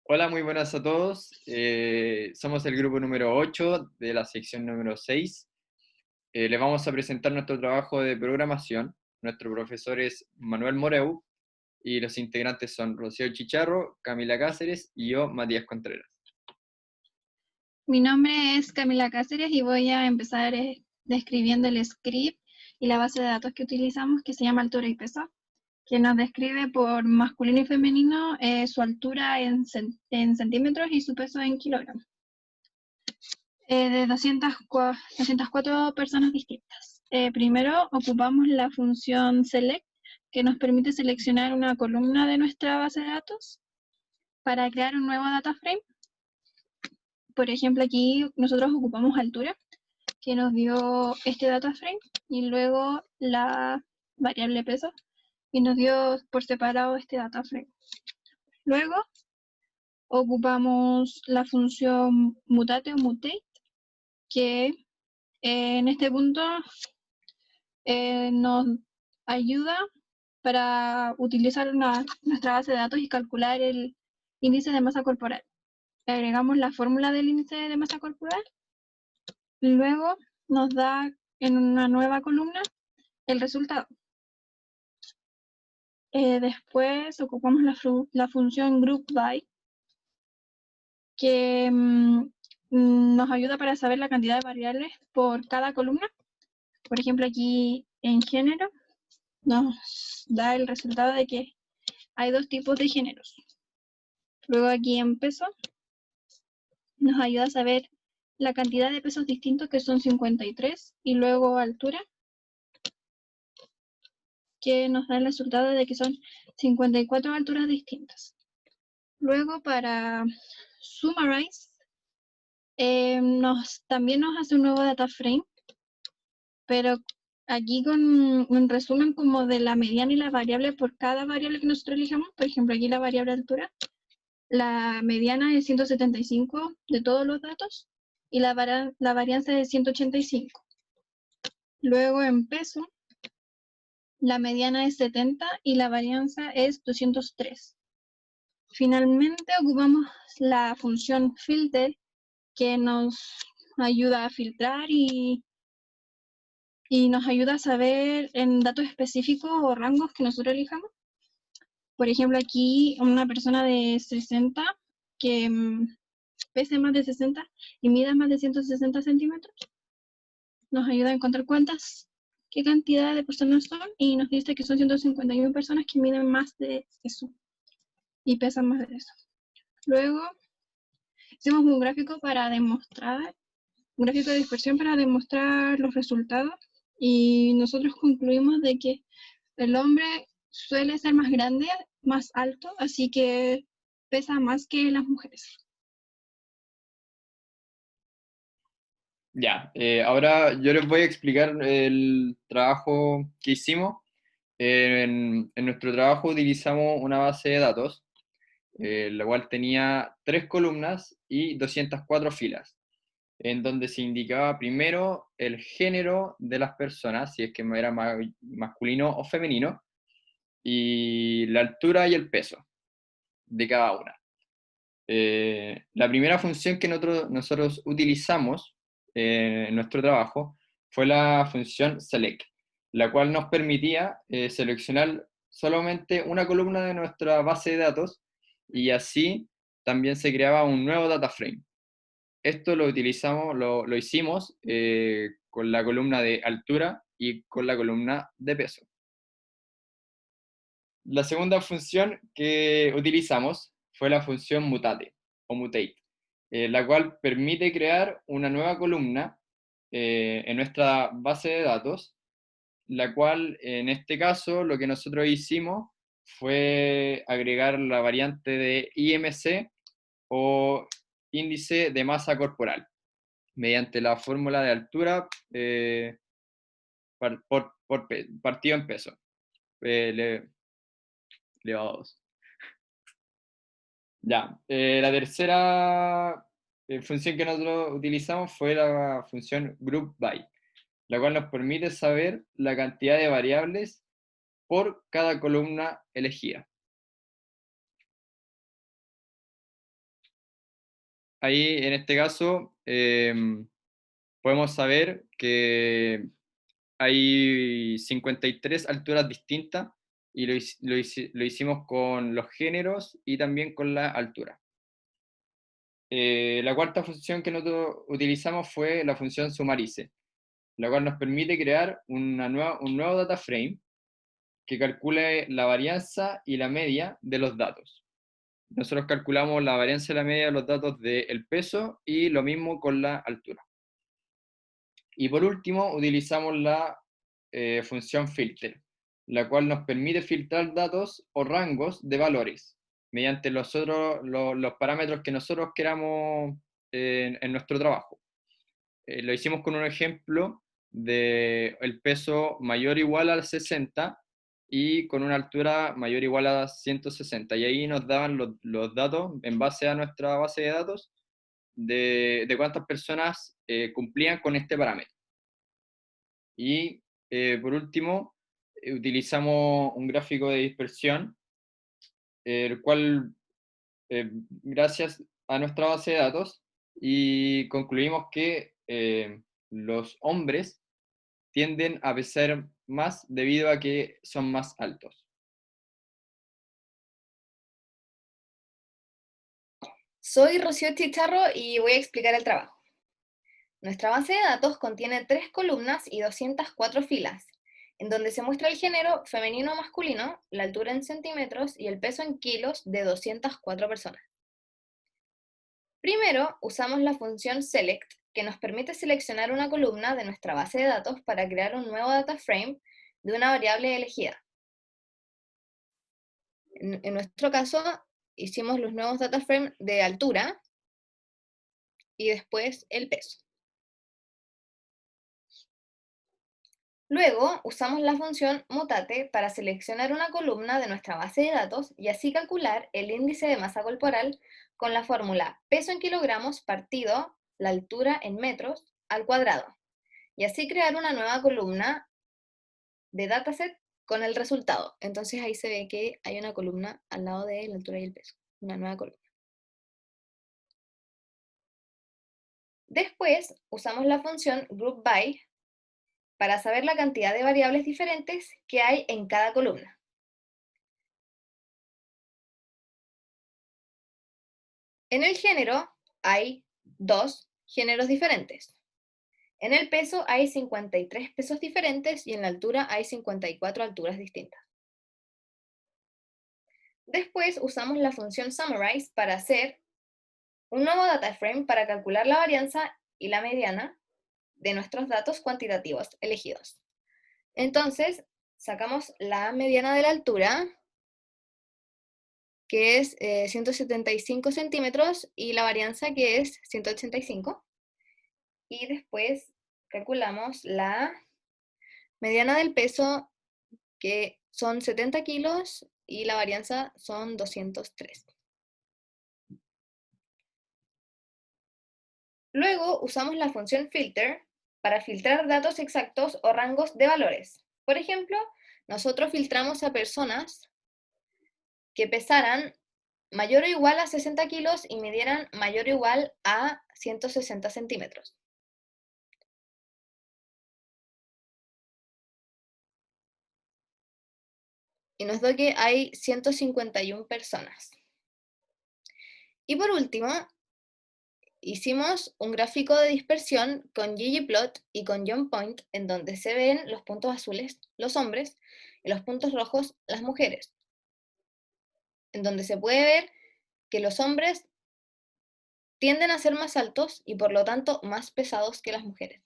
Hola, muy buenas a todos. Somos el grupo número 8 de la sección número 6. Les vamos a presentar nuestro trabajo de programación. Nuestro profesor es Manuel Moreu y los integrantes son Rocío Chicharro, Camila Cáceres y yo, Matías Contreras. Mi nombre es Camila Cáceres y voy a empezar describiendo el script y la base de datos que utilizamos, que se llama altura y peso, que nos describe por masculino y femenino su altura en centímetros y su peso en kilogramos, de 204 personas distintas. Primero ocupamos la función select, que nos permite seleccionar una columna de nuestra base de datos para crear un nuevo data frame. Por ejemplo, aquí nosotros ocupamos altura, que nos dio este data frame, y luego la variable peso, y nos dio por separado este data frame. Luego ocupamos la función mutate o mutate, que en este punto nos ayuda para utilizar nuestra base de datos y calcular el índice de masa corporal. Le agregamos la fórmula del índice de masa corporal, y luego nos da en una nueva columna el resultado. Después ocupamos la función groupBy, que nos ayuda para saber la cantidad de variables por cada columna. Por ejemplo, aquí en género nos da el resultado de que hay dos tipos de géneros. Luego aquí en peso nos ayuda a saber la cantidad de pesos distintos, que son 53, y luego altura, que nos da el resultado de que son 54 alturas distintas. Luego para summarize, también nos hace un nuevo data frame, pero aquí con un resumen como de la mediana y la variable por cada variable que nosotros elijamos. Por ejemplo, aquí la variable altura, la mediana es 175 de todos los datos y la varianza es 185. Luego en peso, la mediana es 70 y la varianza es 203. Finalmente ocupamos la función filter, que nos ayuda a filtrar y nos ayuda a saber en datos específicos o rangos que nosotros elijamos. Por ejemplo, aquí una persona de 60 que pese más de 60 y mida más de 160 centímetros, nos ayuda a encontrar qué cantidad de personas son, y nos dice que son 151 personas que miden más de eso y pesan más de eso. Luego hicimos un gráfico un gráfico de dispersión para demostrar los resultados, y nosotros concluimos de que el hombre suele ser más grande, más alto, así que pesa más que las mujeres. Ya, ahora yo les voy a explicar el trabajo que hicimos. En nuestro trabajo utilizamos una base de datos, la cual tenía 3 columnas y 204 filas, en donde se indicaba primero el género de las personas, si es que era masculino o femenino, y la altura y el peso de cada una. La primera función que nosotros utilizamos en nuestro trabajo fue la función select, la cual nos permitía seleccionar solamente una columna de nuestra base de datos, y así también se creaba un nuevo data frame. Esto lo hicimos con la columna de altura y con la columna de peso. La segunda función que utilizamos fue la función mutate o mutate, la cual permite crear una nueva columna en nuestra base de datos, la cual en este caso lo que nosotros hicimos fue agregar la variante de IMC o índice de masa corporal, mediante la fórmula de altura partido en peso, elevado a 2. Ya, la tercera función que nosotros utilizamos fue la función groupBy, la cual nos permite saber la cantidad de variables por cada columna elegida. ahí en este caso podemos saber que hay 53 alturas distintas y lo hicimos con los géneros y también con la altura. La cuarta función que nosotros utilizamos fue la función sumarize, la cual nos permite crear un nuevo data frame que calcule la varianza y la media de los datos. Nosotros calculamos la varianza y la media de los datos del peso y lo mismo con la altura. Y por último, utilizamos la función filter, la cual nos permite filtrar datos o rangos de valores mediante los parámetros que nosotros queramos en nuestro trabajo. Lo hicimos con un ejemplo de el peso mayor o igual a 60 y con una altura mayor o igual a 160. Y ahí nos daban los datos en base a nuestra base de datos de cuántas personas cumplían con este parámetro. Y por último, utilizamos un gráfico de dispersión, el cual, gracias a nuestra base de datos, y concluimos que los hombres tienden a pesar más debido a que son más altos. Soy Rocío Chicharro y voy a explicar el trabajo. Nuestra base de datos contiene 3 columnas y 204 filas, en donde se muestra el género femenino o masculino, la altura en centímetros y el peso en kilos de 204 personas. Primero, usamos la función select, que nos permite seleccionar una columna de nuestra base de datos para crear un nuevo data frame de una variable elegida. En nuestro caso, hicimos los nuevos data frame de altura y después el peso. Luego, usamos la función mutate para seleccionar una columna de nuestra base de datos y así calcular el índice de masa corporal con la fórmula peso en kilogramos partido la altura en metros al cuadrado, y así crear una nueva columna de dataset con el resultado. Entonces ahí se ve que hay una columna al lado de la altura y el peso, una nueva columna. Después, usamos la función groupBy para saber la cantidad de variables diferentes que hay en cada columna. En el género hay 2 géneros diferentes. En el peso hay 53 pesos diferentes y en la altura hay 54 alturas distintas. Después usamos la función summarize para hacer un nuevo data frame para calcular la varianza y la mediana de nuestros datos cuantitativos elegidos. Entonces, sacamos la mediana de la altura, que es 175 centímetros, y la varianza, que es 185. Y después calculamos la mediana del peso, que son 70 kilos, y la varianza son 203. Luego usamos la función filter para filtrar datos exactos o rangos de valores. Por ejemplo, nosotros filtramos a personas que pesaran mayor o igual a 60 kilos y midieran mayor o igual a 160 centímetros. Y nos da que hay 151 personas. Y por último, hicimos un gráfico de dispersión con ggplot y con JohnPoint, en donde se ven los puntos azules, los hombres, y los puntos rojos, las mujeres. En donde se puede ver que los hombres tienden a ser más altos y por lo tanto más pesados que las mujeres.